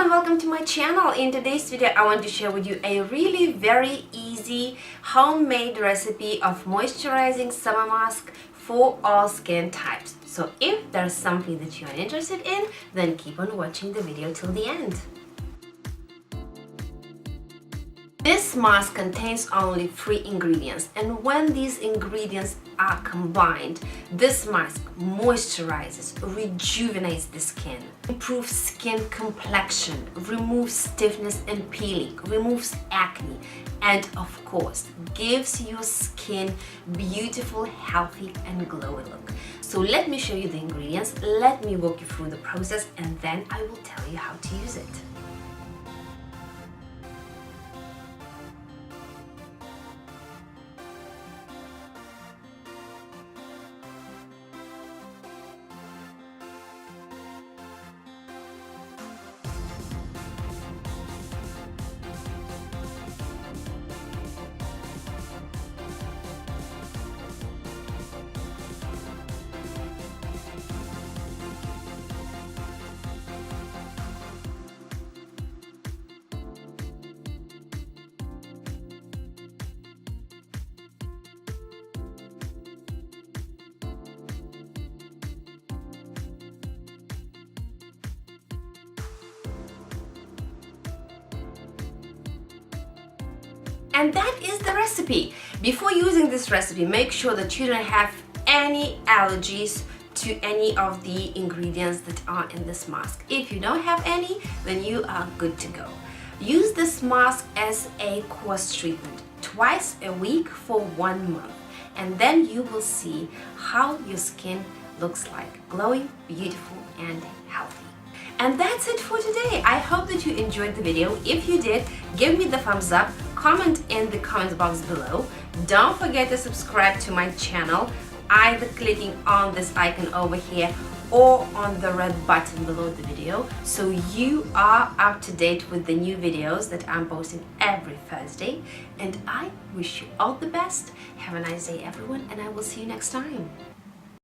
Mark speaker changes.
Speaker 1: and welcome to my channel. In today's video I want to share with you a really very easy homemade recipe of moisturizing summer mask for all skin types. So if there's something that you are interested in, then keep on watching the video till the end. This mask contains only 3 ingredients, and when these ingredients are combined, this mask moisturizes, rejuvenates the skin, improves skin complexion, removes stiffness and peeling, removes acne, and of course gives your skin beautiful, healthy and glowy look. So let me show you the ingredients, let me walk you through the process, and then I will tell you how to use it. And that is the recipe. Before using this recipe, make sure that you don't have any allergies to any of the ingredients that are in this mask. If you don't have any, then you are good to go. Use this mask as a course treatment twice a week for 1 month, and then you will see how your skin looks like, glowing, beautiful and healthy. And that's it for today. I hope that you enjoyed the video. If you did, give me the thumbs up, comment in the comment box below. Don't forget to subscribe to my channel, either clicking on this icon over here or on the red button below the video, so you are up to date with the new videos that I'm posting every Thursday. And I wish you all the best. Have a nice day everyone, and I will see you next time.